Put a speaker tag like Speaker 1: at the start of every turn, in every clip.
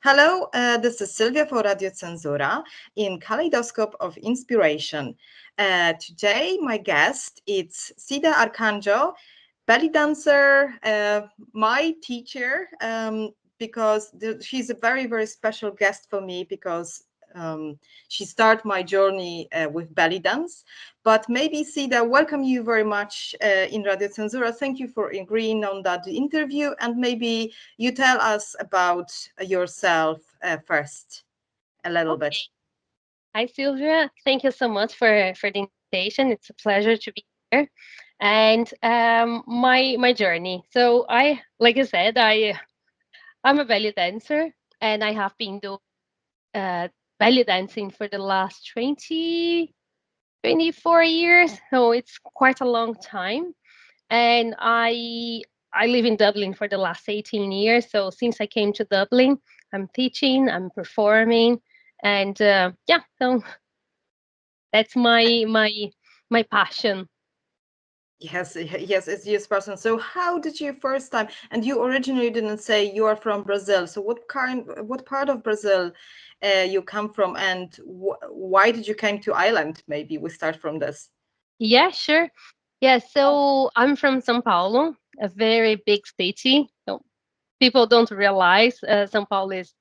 Speaker 1: Hello, this is Sylvia for Radio Cenzura in Kaleidoscope of Inspiration. Today, my guest is Cida Arcanjo, belly dancer, my teacher, because she's a very, very special guest for me because she started my journey with belly dance. But maybe, Cida, welcome you very much in Radio Cenzura. Thank you for agreeing on that interview. And maybe you tell us about yourself first, a little bit.
Speaker 2: Hi, Sylvia. Thank you so much for the invitation. It's a pleasure to be here. And my journey. So like I said, I'm a belly dancer, and I have been doing uh, belly dancing for the last 24 years. So it's quite a long time. And I live in Dublin for the last 18 years. So since I came to Dublin, I'm teaching, I'm performing, and so that's my passion.
Speaker 1: Yes, yes, it's this person. So how did you first time, and you originally didn't say you are from Brazil. So what part of Brazil you come from, and why did you came to Ireland? Maybe we start from this.
Speaker 2: Yeah, sure. Yeah, so I'm from São Paulo, a very big city. So people don't realize São Paulo is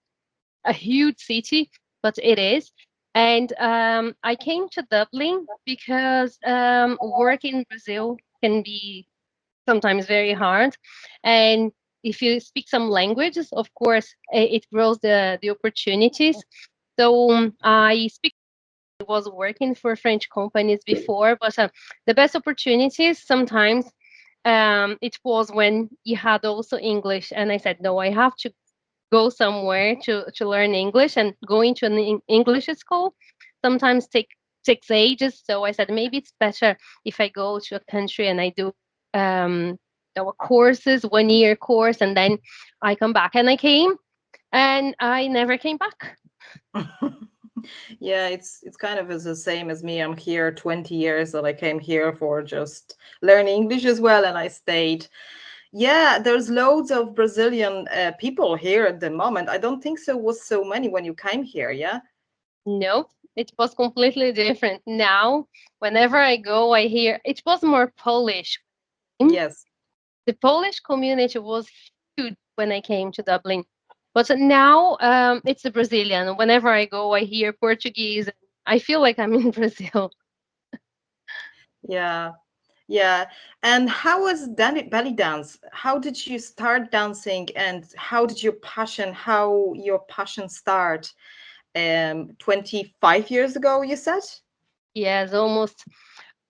Speaker 2: a huge city, but it is. And I came to Dublin because work in Brazil can be sometimes very hard. And if you speak some languages, of course, it grows the opportunities. So I was working for French companies before, but the best opportunities sometimes it was when you had also English. And I said, no, I have to go somewhere to learn English, and going to an English school sometimes takes ages. So I said maybe it's better if I go to a country and I do our courses, 1 year course, and then I come back. And I came, and I never came back.
Speaker 1: Yeah, it's kind of is the same as me. I'm here 20 years that I came here for just learning English as well, and I stayed. Yeah, there's loads of Brazilian people here at the moment. I don't think so was so many when you came here, yeah?
Speaker 2: Nope, it was completely different. Now, whenever I go, I hear it was more Polish.
Speaker 1: Yes.
Speaker 2: The Polish community was huge when I came to Dublin, but now it's the Brazilian. Whenever I go, I hear Portuguese. I feel like I'm in Brazil.
Speaker 1: Yeah. Yeah. And how was belly dance? How did you start dancing, and how your passion start 25 years ago, you said?
Speaker 2: Yes, almost.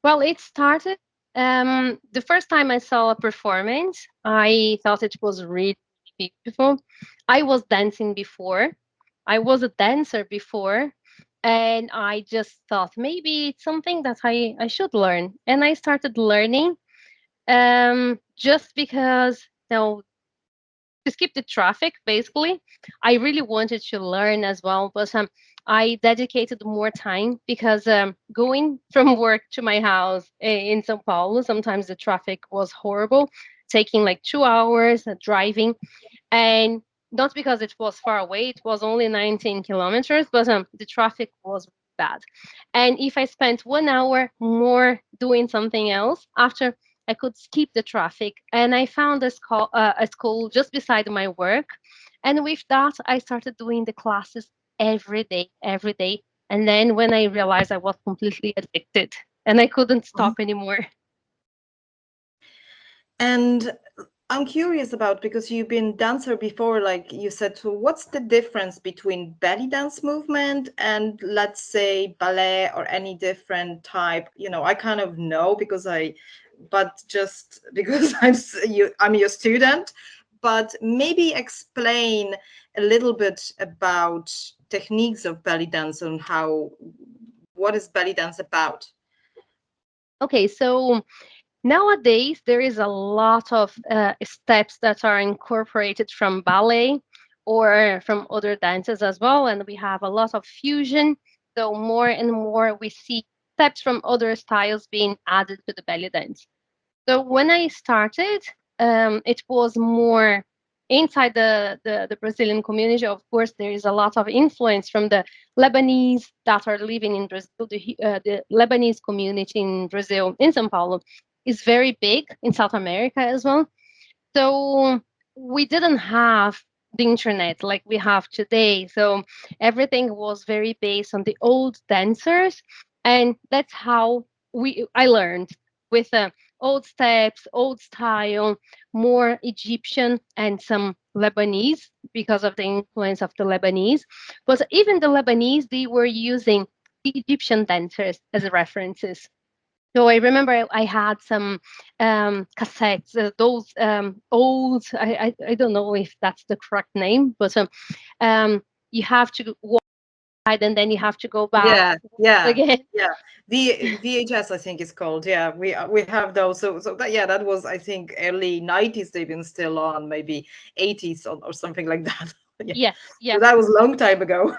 Speaker 2: Well, it started the first time I saw a performance. I thought it was really beautiful. I was dancing before. I was a dancer before, and I just thought maybe it's something that I should learn. And I started learning just because, to skip the traffic, basically. I really wanted to learn as well, but I dedicated more time because going from work to my house in Sao Paulo, sometimes the traffic was horrible, taking like 2 hours driving. And not because it was far away, it was only 19 kilometers, but the traffic was bad. And if I spent 1 hour more doing something else after, I could skip the traffic. And I found a school just beside my work. And with that, I started doing the classes every day. And then when I realized, I was completely addicted and I couldn't stop anymore.
Speaker 1: And I'm curious about, because you've been dancer before, like you said, so what's the difference between belly dance movement and, let's say, ballet or any different type? I kind of know but just because I'm your student, but maybe explain a little bit about techniques of belly dance and what is belly dance about?
Speaker 2: Okay, so nowadays, there is a lot of steps that are incorporated from ballet or from other dances as well, and we have a lot of fusion. So more and more, we see steps from other styles being added to the belly dance. So when I started, it was more. inside the Brazilian community, of course, there is a lot of influence from the Lebanese that are living in Brazil. The Lebanese community in Brazil, in São Paulo, is very big in South America as well. So we didn't have the internet like we have today. So everything was very based on the old dancers, and that's how I learned with old steps, old style, more Egyptian and some Lebanese because of the influence of the Lebanese. But even the Lebanese, they were using the Egyptian dancers as references. So I remember I had some cassettes, those old, I don't know if that's the correct name, but you have to walk and then you have to go back
Speaker 1: Yeah.
Speaker 2: again.
Speaker 1: VHS, I think it's called. Yeah, we have those. So that was, I think, early 90s. They've been still on, maybe 80s or something like that. Yeah.
Speaker 2: Yes,
Speaker 1: So
Speaker 2: yeah,
Speaker 1: that was a long time ago.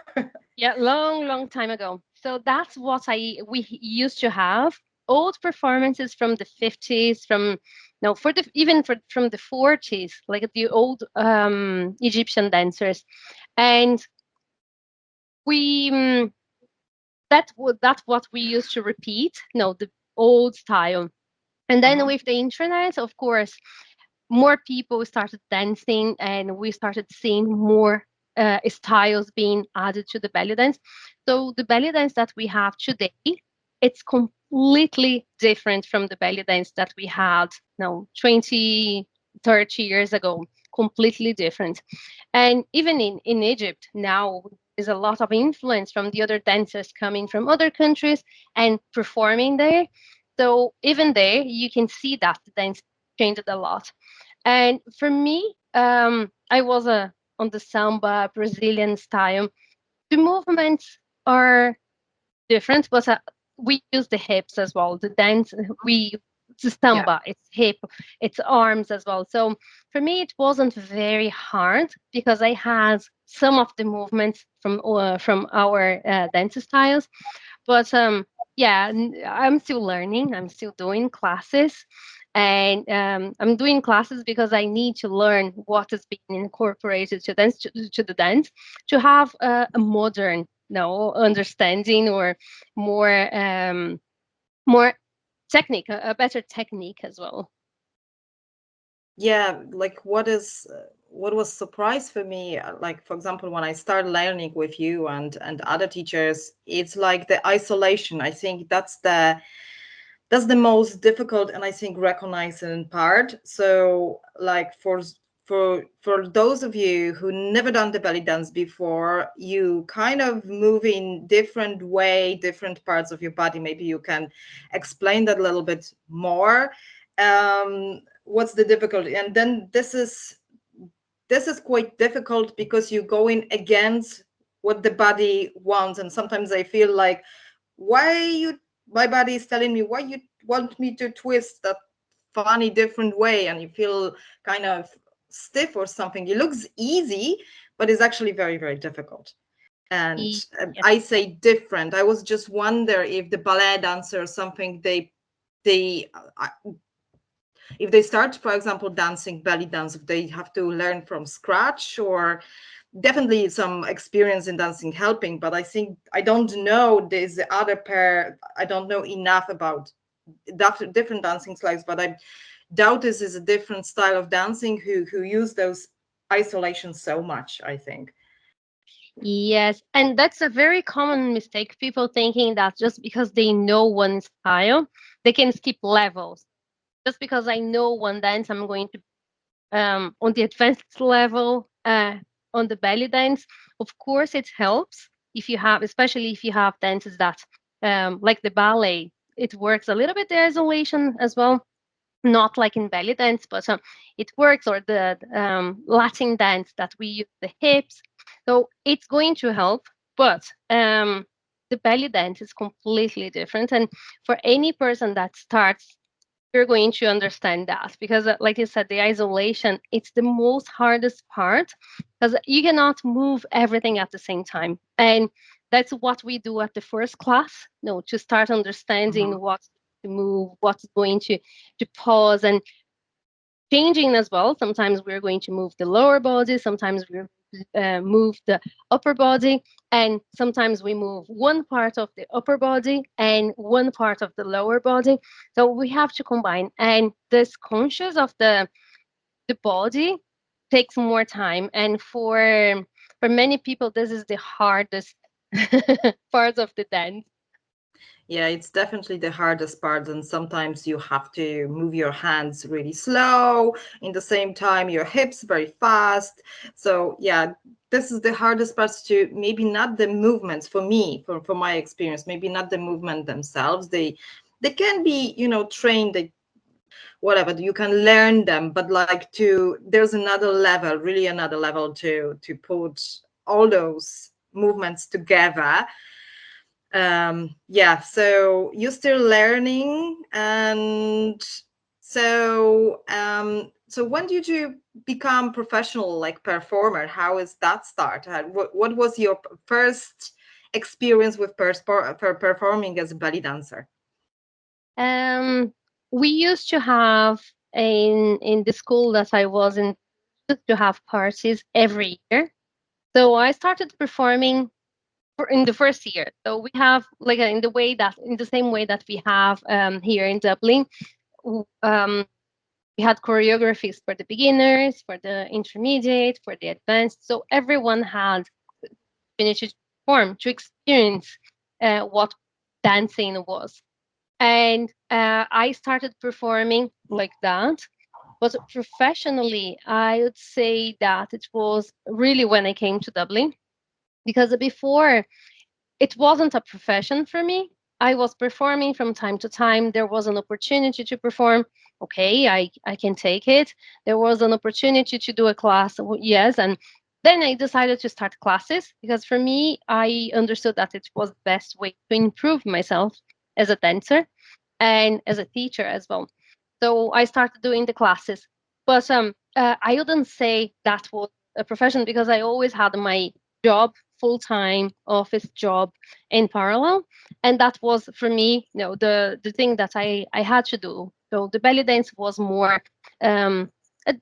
Speaker 2: yeah, long time ago. So that's what we used to have old performances from the 50s, from no, for the even from the 40s, like the old Egyptian dancers, and we that's what we used to repeat. No, the old style. And then with the internet, of course, more people started dancing, and we started seeing more styles being added to the belly dance. So the belly dance that we have today, it's completely different from the belly dance that we had, no, 20, 30 years ago. Completely different. And even in Egypt now, there's a lot of influence from the other dancers coming from other countries and performing there. So even there, you can see that the dance changed a lot. And for me, I was on the samba Brazilian style. The movements are different, but we use the hips as well. The dance, it's
Speaker 1: Yeah.
Speaker 2: samba, it's hip, it's arms as well. So for me, it wasn't very hard because I had some of the movements from our dance styles. But yeah, I'm still learning. I'm still doing classes, and I'm doing classes because I need to learn what is being incorporated to dance to the dance to have a modern, no, understanding or more more technique, a better technique as well.
Speaker 1: Yeah, like what was surprise for me, like for example, when I started learning with you and other teachers, it's like the isolation. I think that's the most difficult and I think recognizing part. So like for those of you who never done the belly dance before, you kind of move in different way, different parts of your body. Maybe you can explain that a little bit more. What's the difficulty? And then this is quite difficult because you're going against what the body wants, and sometimes I feel like, why you my body is telling me why you want me to twist that funny different way, and you feel kind of stiff or something. It looks easy, but it's actually very, very difficult. And
Speaker 2: Yes.
Speaker 1: I say different, I was just wonder if the ballet dancer or something, they if they start, for example, dancing belly dance, if they have to learn from scratch, or definitely some experience in dancing helping. But I think I don't know, there's the other pair, I don't know enough about different dancing styles, but I doubt this is a different style of dancing who use those isolations so much, I think.
Speaker 2: Yes, and that's a very common mistake. People thinking that just because they know one style, they can skip levels. Just because I know one dance, I'm going to on the advanced level on the belly dance. Of course, it helps if you have, especially if you have dances that like the ballet. It works a little bit the isolation as well, not like in belly dance, but it works, or the Latin dance that we use the hips. So it's going to help, but the belly dance is completely different. And for any person that starts, you're going to understand that because, like you said, the isolation, it's the most hardest part because you cannot move everything at the same time. And that's what we do at the first class, no, to start understanding
Speaker 1: Mhm.
Speaker 2: what to move, what's going to pause. And changing as well. Sometimes we're going to move the lower body, sometimes we're move the upper body, and sometimes we move one part of the upper body and one part of the lower body. So we have to combine, and this conscious of the body takes more time, and for many people this is the hardest part of the dance.
Speaker 1: Yeah, it's definitely the hardest part. And sometimes you have to move your hands really slow, in the same time, your hips very fast. So, yeah, this is the hardest part to maybe not the movements for me, for my experience, maybe not the movement themselves. They can be, trained, whatever, you can learn them, but like there's another level, really another level to put all those movements together. Yeah, so you're still learning, and so when did you become professional, like performer? How is that start? What was your first experience with performing as a belly dancer?
Speaker 2: um we used to have in the school that I was in, used to have parties every year. So I started performing in the first year. So we have like in the same way that we have here in Dublin. w- Um, we had choreographies for the beginners, for the intermediate, for the advanced. So everyone had finished to perform to experience what dancing was. And I started performing like that. But professionally, I would say that it was really when I came to Dublin, because before it wasn't a profession for me. I was performing from time to time. There was an opportunity to perform. Okay, I can take it. There was an opportunity to do a class. Yes. And then I decided to start classes because for me, I understood that it was the best way to improve myself as a dancer and as a teacher as well. So I started doing the classes. But I wouldn't say that was a profession because I always had my job, full time office job in parallel, and that was for me, the thing that I had to do. So the belly dance was more um, a,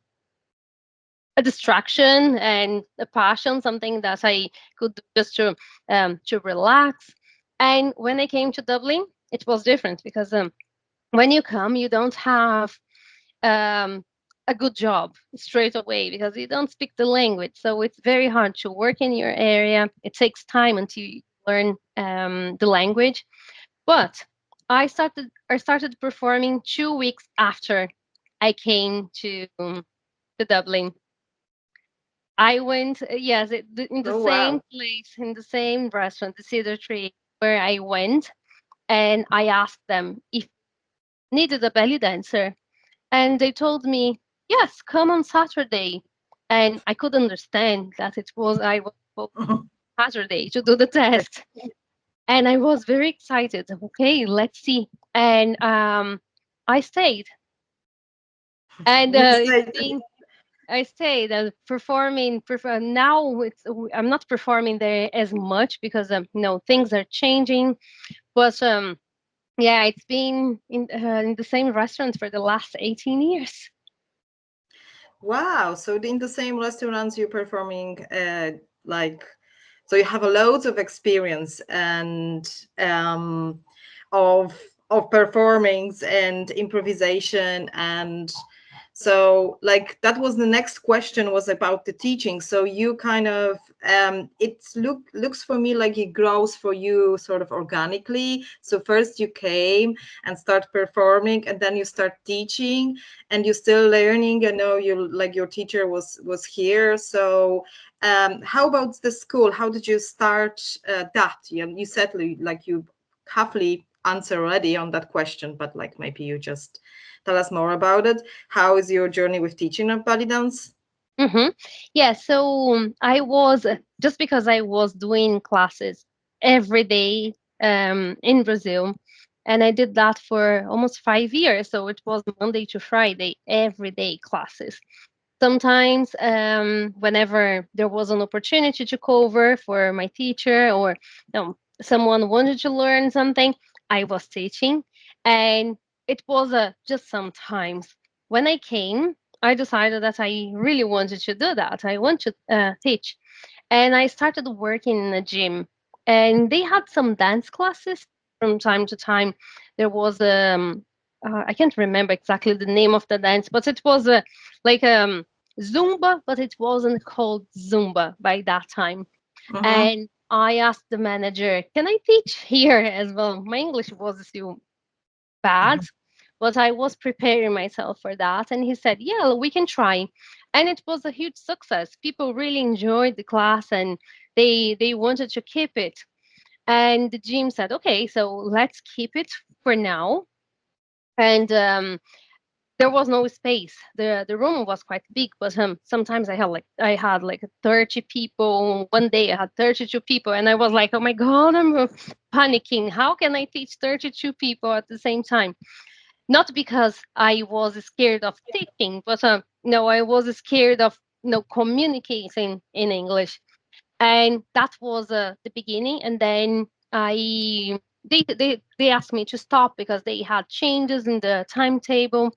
Speaker 2: a distraction and a passion, something that I could do just to relax. And when I came to Dublin, it was different because when you come, you don't have um, a good job straight away because you don't speak the language. So it's very hard to work in your area. It takes time until you learn the language. But I started performing 2 weeks after I came to Dublin. I went, yes, in the
Speaker 1: Oh,
Speaker 2: same
Speaker 1: wow.
Speaker 2: place, in the same restaurant, the Cedar Tree, where I went, and I asked them if needed a belly dancer. And they told me, yes, come on Saturday. And I could understand that I was supposed Saturday to do the test. And I was very excited. Okay, let's see. And I stayed. And
Speaker 1: You
Speaker 2: it's
Speaker 1: say,
Speaker 2: been, I stayed performing. Now I'm not performing there as much because things are changing. But yeah, it's been in the same restaurant for the last 18 years.
Speaker 1: wow. So in the same restaurants you're performing, like, so you have a loads of experience and of performings and improvisation. And so like that was the next question, was about the teaching. So you kind of looks for me like it grows for you sort of organically. So first you came and start performing, and then you start teaching, and you're still learning. I know you, like, your teacher was here. So how about the school? How did you start that? You said like you halfly answer already on that question, but like maybe you just tell us more about it. How is your journey with teaching of belly dance?
Speaker 2: Mm-hmm. Yeah, so I was just because I was doing classes every day in Brazil, and I did that for almost 5 years. So it was Monday to Friday, every day classes. Sometimes, whenever there was an opportunity to cover for my teacher or someone wanted to learn something, I was teaching, and it was just sometimes when I came. I decided that I really wanted to do that. I want to teach. And I started working in a gym. And they had some dance classes from time to time. There was I can't remember exactly the name of the dance, but it was like Zumba, but it wasn't called Zumba by that time.
Speaker 1: Mm-hmm.
Speaker 2: And I asked the manager, "Can I teach here as well?" My English was still bad,
Speaker 1: Mm-hmm.
Speaker 2: but I was preparing myself for that. And he said, "Yeah, we can try." And it was a huge success. People really enjoyed the class and they wanted to keep it. And the gym said, "Okay, so let's keep it for now." And there was no space. The room was quite big, but sometimes I had like 30 people. One day I had 32 people, and I was like, "Oh my god, I'm panicking. How can I teach 32 people at the same time?" Not because I was scared of teaching, but no, I was scared of communicating in English. And that was the beginning. And then I they asked me to stop because they had changes in the timetable.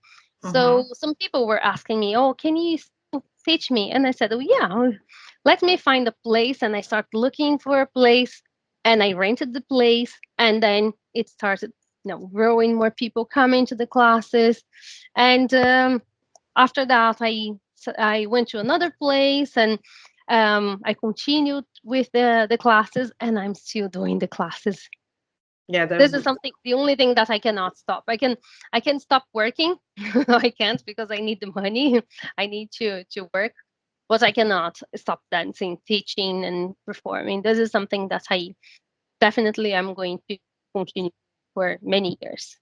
Speaker 2: So
Speaker 1: Mm-hmm.
Speaker 2: some people were asking me, "Oh, can you still teach me?" And I said, "Oh yeah, let me find a place." And I started looking for a place, and I rented the place, and then it started growing, more people coming to the classes. And after that I went to another place, and I continued with the classes, and I'm still doing the classes.
Speaker 1: Yeah,
Speaker 2: This
Speaker 1: there's
Speaker 2: is something, the only thing that I cannot stop. I can stop working. I can't because I need the money. I need to work, but I cannot stop dancing, teaching, and performing. This is something that I definitely am going to continue for many years.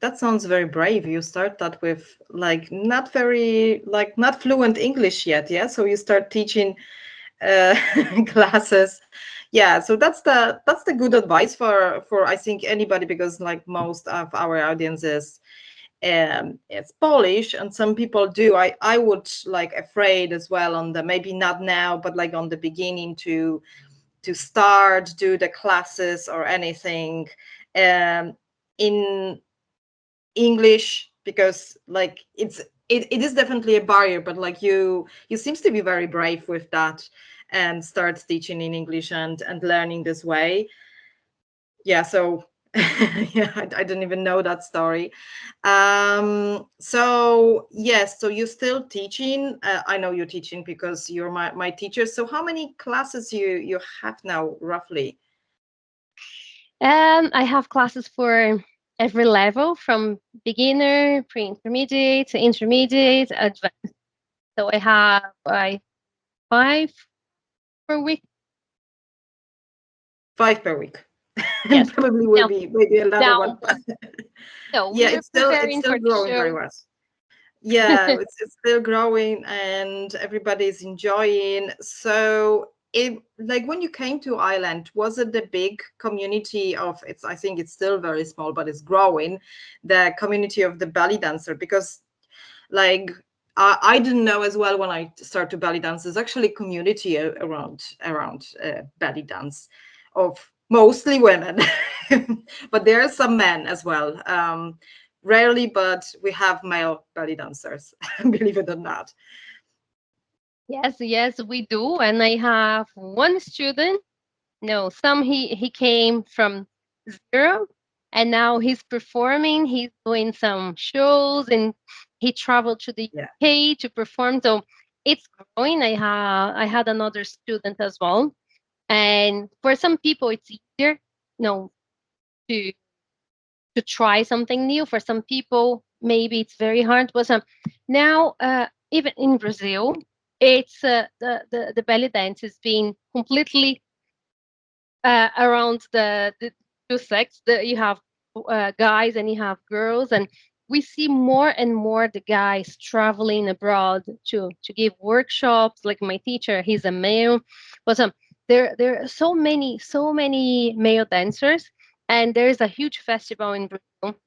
Speaker 1: that sounds very brave. You start that with like not very like not fluent English yet, yeah? So you start teaching uh, classes. Yeah, so that's the good advice for I think anybody, because like most of our audiences it's Polish, and some people do. I would like afraid as well on the, maybe not now, but like on the beginning to start do the classes or anything in English, because like it is definitely a barrier, but like you seems to be very brave with that and start teaching in English and learning this way. Yeah, so yeah, I didn't even know that story. So yes, so you're still teaching. I know you're teaching because you're my teacher. So how many classes you have now roughly?
Speaker 2: I have classes for every level from beginner, pre-intermediate, intermediate, advanced. So I have 5 per week.
Speaker 1: 5 per week.
Speaker 2: Yes.
Speaker 1: Probably will
Speaker 2: Now,
Speaker 1: be maybe another one,
Speaker 2: now,
Speaker 1: but
Speaker 2: no,
Speaker 1: yeah,
Speaker 2: we're
Speaker 1: it's
Speaker 2: preparing
Speaker 1: still
Speaker 2: for the
Speaker 1: growing very
Speaker 2: show.
Speaker 1: well. Yeah, it's still growing and everybody's enjoying. So it, like when you came to Ireland, was it the big community of, it's, I think it's still very small, but it's growing, the community of the belly dancer? Because like I didn't know as well when I started to belly dance, there's actually a community around belly dance of mostly women, but there are some men as well. Rarely, but we have male belly dancers, believe it or not.
Speaker 2: Yes, yes, we do. And I have one student. No, he came from zero, and now he's performing. He's doing some shows, and he traveled to the
Speaker 1: Yeah.
Speaker 2: UK to perform. So it's growing. I had another student as well, and for some people it's easier, to try something new. For some people, maybe it's very hard. But now, even in Brazil, it's the belly dance is being completely around the two sex. You have guys and you have girls, and we see more and more the guys traveling abroad to give workshops. Like my teacher, he's a male, but there are so many male dancers, and there is a huge festival in Brazil.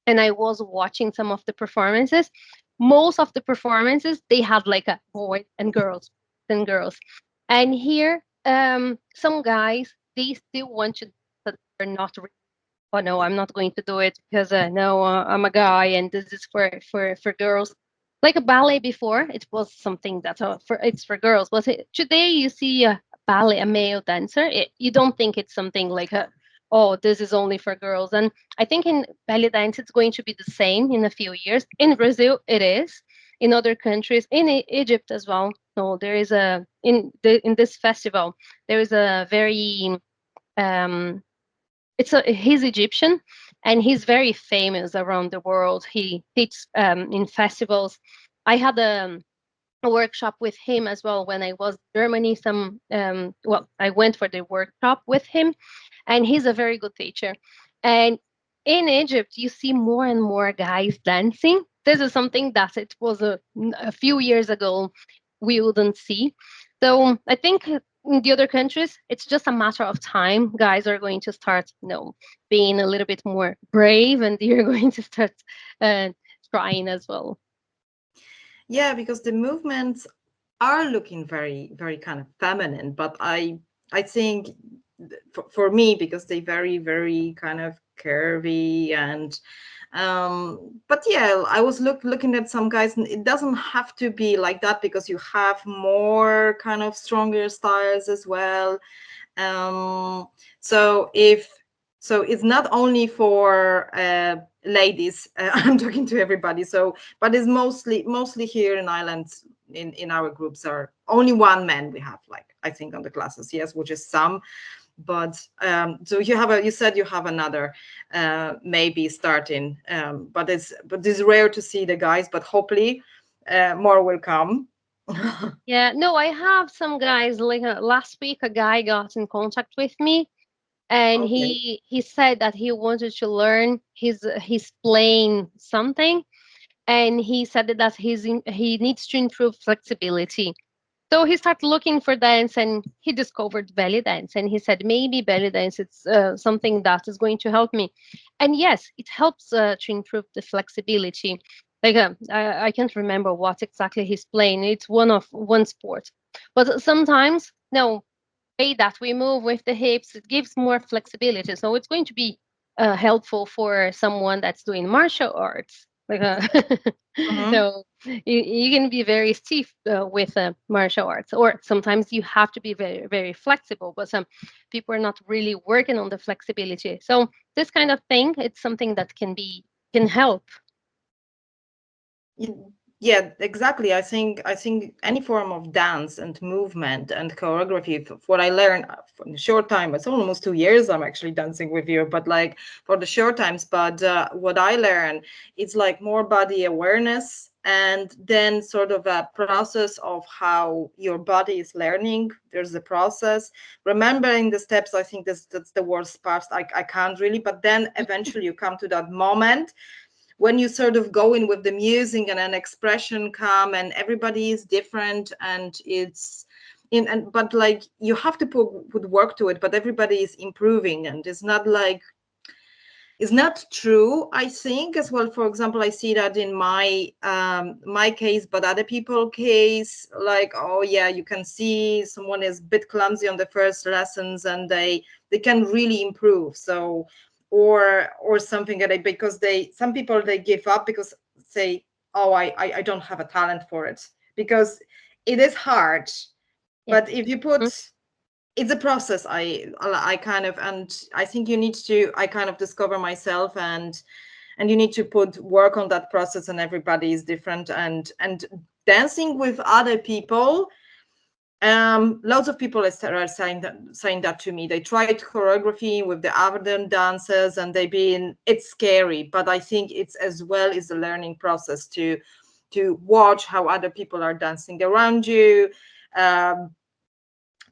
Speaker 2: And I was watching some of the performances. Most of the performances they had like a boys and girls, and here some guys they still want to, but they're not. Oh no, I'm not going to do it because no, I'm a guy and this is for girls. like a ballet. Before it was something that it's for girls, but today you see a ballet, a male dancer, you don't think it's something like a, oh, this is only for girls. And I think in ballet dance it's going to be the same in a few years. In Brazil it is, in other countries, in Egypt as well. So there is in this festival there is a very um he's Egyptian, and he's very famous around the world. He teaches in festivals. I had a workshop with him as well when I was in Germany. I went for the workshop with him, and he's a very good teacher. And in Egypt, you see more and more guys dancing. This is something that it was a few years ago we wouldn't see. So I think in the other countries, it's just a matter of time. Guys are going to start, being a little bit more brave, and you're going to start uh, trying as well.
Speaker 1: Yeah, because the movements are looking very, very kind of feminine, but I think for me, because they very, very kind of curvy and but yeah, I was looking at some guys, and it doesn't have to be like that, because you have more kind of stronger styles as well. um so it's not only for ladies. I'm talking to everybody. So, but it's mostly here in Ireland. In our groups are only one man we have, like, I think, on the classes, yes, which is some. But so you said you have another maybe starting, but it's rare to see the guys, but hopefully more will come.
Speaker 2: Yeah, no, I have some guys. Like last week, a guy got in contact with me, and
Speaker 1: Okay.
Speaker 2: he said that he wanted to learn. He's playing something, and he said that he needs to improve flexibility. So he started looking for dance, and he discovered belly dance. And he said, maybe belly dance it's something that is going to help me. And yes, it helps to improve the flexibility. Like I can't remember what exactly he's playing. It's one sport, but sometimes no way that we move with the hips, it gives more flexibility. So it's going to be helpful for someone that's doing martial arts. Like,
Speaker 1: Mhm.
Speaker 2: so you can be very stiff with martial arts, or sometimes you have to be very, very flexible. But some people are not really working on the flexibility. So this kind of thing, it's something that can help.
Speaker 1: Yeah, exactly. I think any form of dance and movement and choreography, what I learned for the short time, it's almost 2 years I'm actually dancing with you, but like for the short times. But what I learned, it's like more body awareness, and then sort of a process of how your body is learning. There's a process, remembering the steps. I think that's the worst part. I can't really, but then eventually you come to that moment when you sort of go in with the music, and an expression come, and everybody is different, and it's in, and but like you have to put work to it, but everybody is improving, and it's not true, I think, as well. For example, I see that in my case, but other people case, like, oh yeah, you can see someone is a bit clumsy on the first lessons, and they can really improve. So, or something that because some people, they give up because say, oh, I don't have a talent for it, because it is hard.
Speaker 2: Yeah.
Speaker 1: But if you put, it's a process. I kind of, and I think you need to, I kind of discover myself, and you need to put work on that process, and everybody is different. And dancing with other people, lots of people are saying that to me. They tried choreography with the other dancers, and it's scary, but I think it's as well is a learning process to watch how other people are dancing around you, um,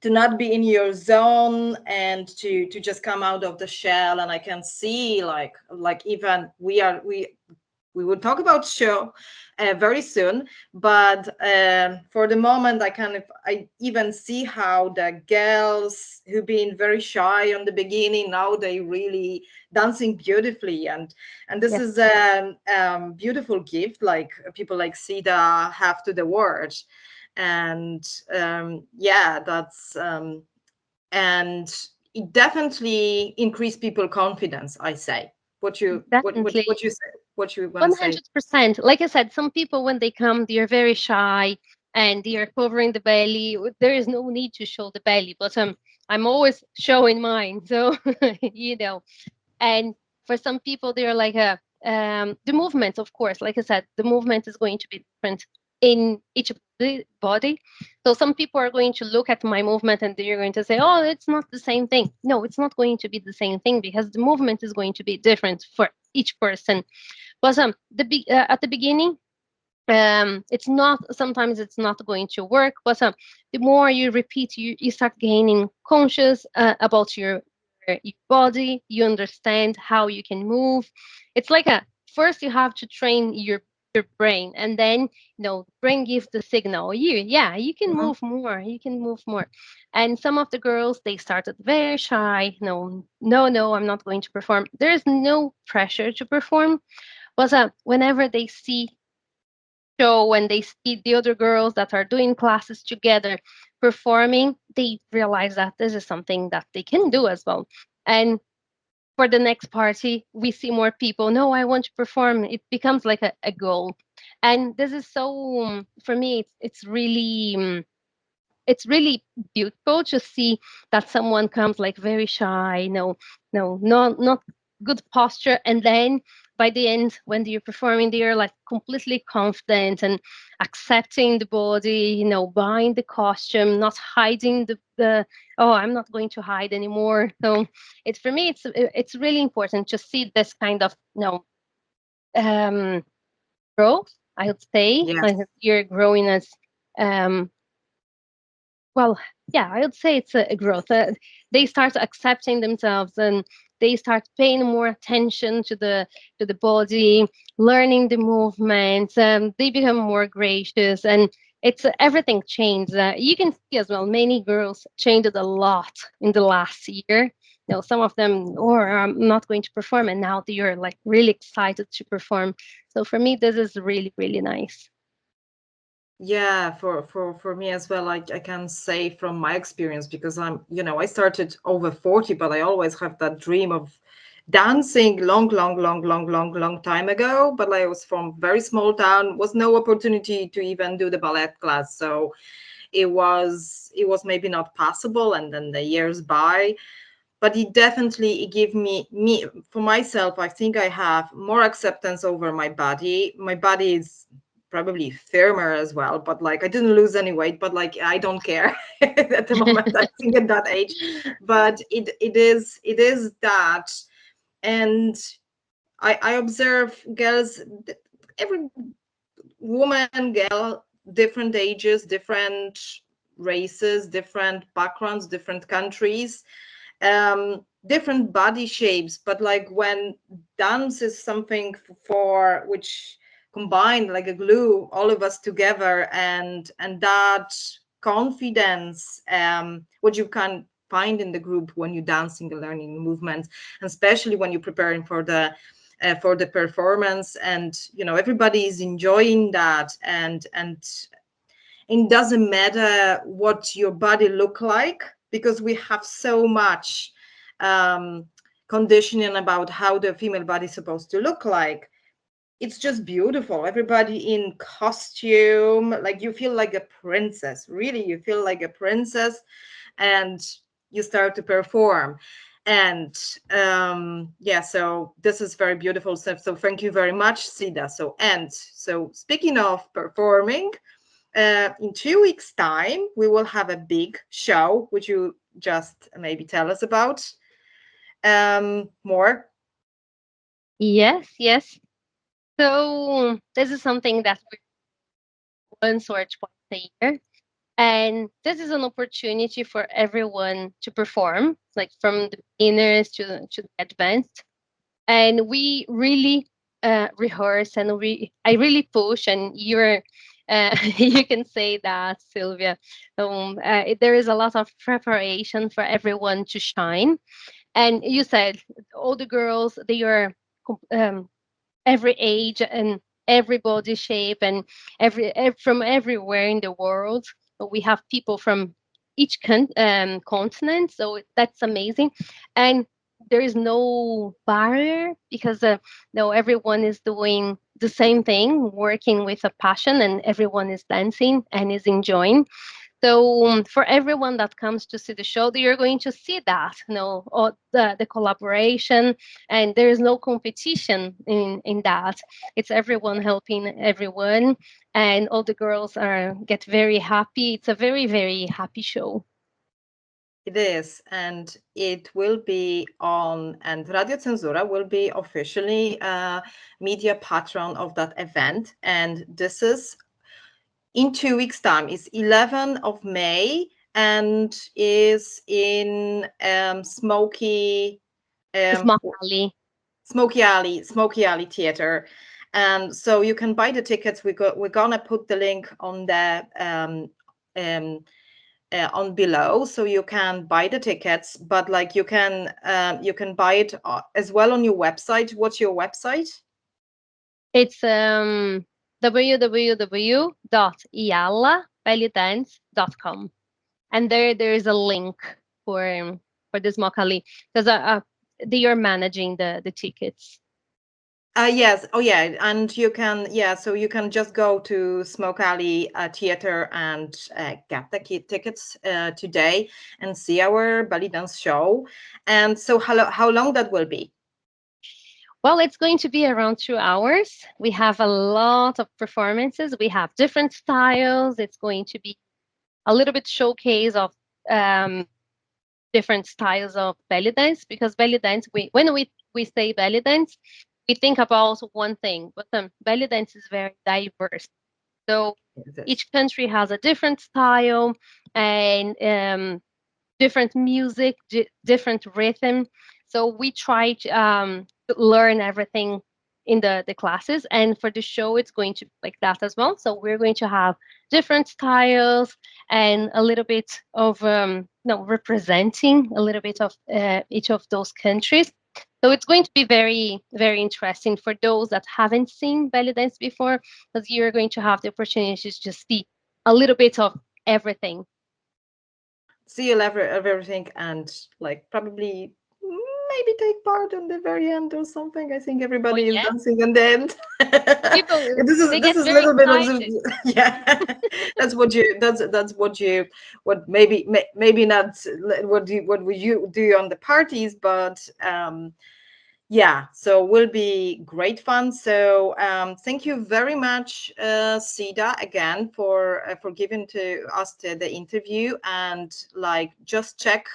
Speaker 1: to not be in your zone, and to just come out of the shell. And I can see, like even we will talk about show very soon, but for the moment, I even see how the girls who've been very shy on the beginning, now they really dancing beautifully. And this
Speaker 2: Yes.
Speaker 1: is a beautiful gift, like people like Cida have to the world. And yeah, that's and it definitely increase people confidence, I say. What you
Speaker 2: Definitely.
Speaker 1: say? what you want to say?
Speaker 2: 100%. Like I said, some people when they come, they are very shy and they are covering the belly. There is no need to show the belly, but I'm always showing mine. So you know, and for some people, they're like the movement, of course. Like I said, the movement is going to be different in each body. So some people are going to look at my movement and they're going to say, "Oh, it's not the same thing." No, it's not going to be the same thing because the movement is going to be different for each person. But at the beginning, it's not, sometimes it's not going to work, but the more you repeat, you start gaining conscious about your body. You understand how you can move. It's like a first you have to train your brain, and then brain gives the signal, you can
Speaker 1: Mhm.
Speaker 2: move more, you can move more. And some of the girls, they started very shy. No, I'm not going to perform. There's no pressure to perform, but whenever they see show, when they see the other girls that are doing classes together performing, they realize that this is something that they can do as well. And for the next party, we see more people. No, I want to perform. It becomes like a goal. And this is so, for me, it's really beautiful to see that someone comes like very shy, not good posture, and then by the end, when they're performing, they're like completely confident and accepting the body, buying the costume, not hiding the oh, I'm not going to hide anymore. So it's, for me, it's really important to see this kind of um growth, I would say.
Speaker 1: Yes.
Speaker 2: Like you're growing as um well, yeah, I would say it's a growth. They start accepting themselves, and they start paying more attention to the body, learning the movements. They become more gracious, and it's everything changed. You can see as well, many girls changed a lot in the last year. Some of them, or I'm not going to perform, and now they are like really excited to perform. So for me, this is really, really nice.
Speaker 1: Yeah, for me as well, I can say from my experience, because I started over 40, but I always have that dream of dancing long time ago. But I was from very small town, was no opportunity to even do the ballet class. So it was maybe not possible, and then the years by. But it gave me for myself, I think I have more acceptance over my body. My body is probably firmer as well, but like I didn't lose any weight, but like I don't care at the moment, I think, at that age. But it is that. And I observe girls, every woman, girl, different ages, different races, different backgrounds, different countries, different body shapes. But like when dance is something for which combined like a glue all of us together, and that confidence, what you can find in the group when you're dancing and learning movements, and especially when you're preparing for the performance, and everybody is enjoying that, and it doesn't matter what your body look like, because we have so much um, conditioning about how the female body is supposed to look like. It's just beautiful. Everybody in costume, like you feel like a princess. Really, you feel like a princess, and you start to perform. And yeah, so this is very beautiful stuff. So thank you very much, Cida. So speaking of performing, in 2 weeks' time, we will have a big show. Would you just maybe tell us about more?
Speaker 2: Yes. So this is something that we once or twice a year. And this is an opportunity for everyone to perform, like from the beginners to the advanced. And we really rehearse, and I really push, and you can say that, Sylvia. There is a lot of preparation for everyone to shine. And you said all the girls, they are um, every age and every body shape, and from everywhere in the world. So we have people from each continent, so that's amazing. And there is no barrier because no, everyone is doing the same thing, working with a passion, and everyone is dancing and is enjoying. So for everyone that comes to see the show, you're going to see that, or the collaboration, and there is no competition in that. It's everyone helping everyone, and all the girls get very happy. It's a very, very happy show.
Speaker 1: It is, and it will be on, and Radio Cenzura will be officially a media patron of that event. And this is in 2 weeks' time. It's 11th of May and is in Smoky
Speaker 2: Alley.
Speaker 1: Smoky Alley Theater. And so you can buy the tickets. We're gonna put the link on the on below, so you can buy the tickets. But like you can buy it as well on your website. What's your website?
Speaker 2: It's www.iallabellydance.com, and there is a link for this Mokali, because they are managing the tickets.
Speaker 1: Yes. Oh, yeah. And you can, so you can just go to Smoke Alley Theater and get the tickets today and see our belly dance show. And so how long that will be?
Speaker 2: Well, it's going to be around 2 hours. We have a lot of performances. We have different styles. It's going to be a little bit showcase of different styles of belly dance, because belly dance, when we say belly dance, we think about one thing, but belly dance is very diverse. So each country has a different style and different music, different rhythm. So we try to learn everything in the classes, and for the show it's going to be like that as well. So we're going to have different styles and a little bit of representing a little bit of each of those countries. So it's going to be very, very interesting for those that haven't seen belly dance before, because you're going to have the opportunity to just see a little bit of everything.
Speaker 1: See everything, and like probably maybe take part in the very end or something. I think everybody is dancing in the end. This is a little bit of yeah. That's what maybe not what would you do on the parties, but yeah, so will be great fun. So thank you very much, Cida, again for giving to us the interview. And like just check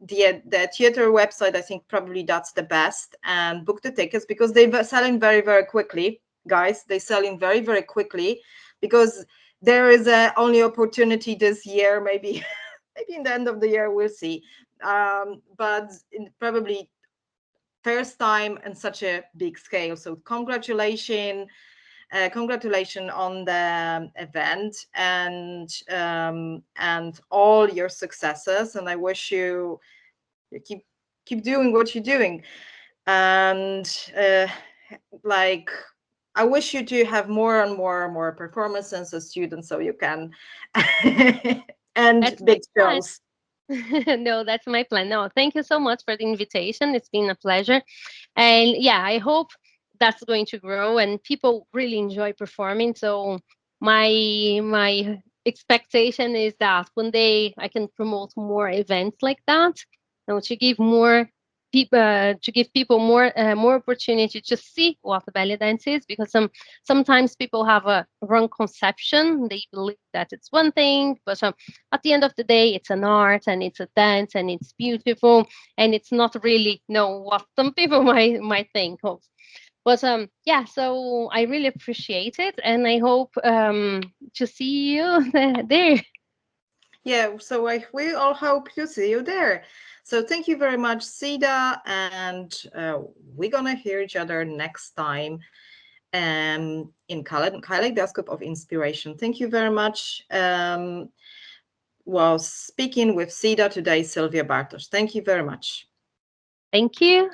Speaker 1: the theater website. I think probably that's the best, and book the tickets, because they're selling very, very quickly, guys. They're selling very, very quickly, because there is a only opportunity this year. Maybe maybe in the end of the year we'll see, but probably first time in such a big scale. So congratulations on the event, and all your successes. And I wish you keep doing what you're doing. And like I wish you to have more and more performances as students, so you can and big shows.
Speaker 2: No, that's my plan. No, thank you so much for the invitation. It's been a pleasure. And yeah, I hope that's going to grow and people really enjoy performing. So my expectation is that one day I can promote more events like that, to give more people more opportunity to see what belly dance is, because sometimes people have a wrong conception. They believe that it's one thing, but at the end of the day, it's an art and it's a dance and it's beautiful, and it's not really what some people might think of. But yeah, so I really appreciate it, and I hope to see you there.
Speaker 1: Yeah, so we all hope to see you there. So thank you very much, Cida, and we're gonna hear each other next time in Kaleidoscope of Inspiration. Thank you very much. Well, speaking with Cida today, Sylvia Bartosz. Thank you very much.
Speaker 2: Thank you.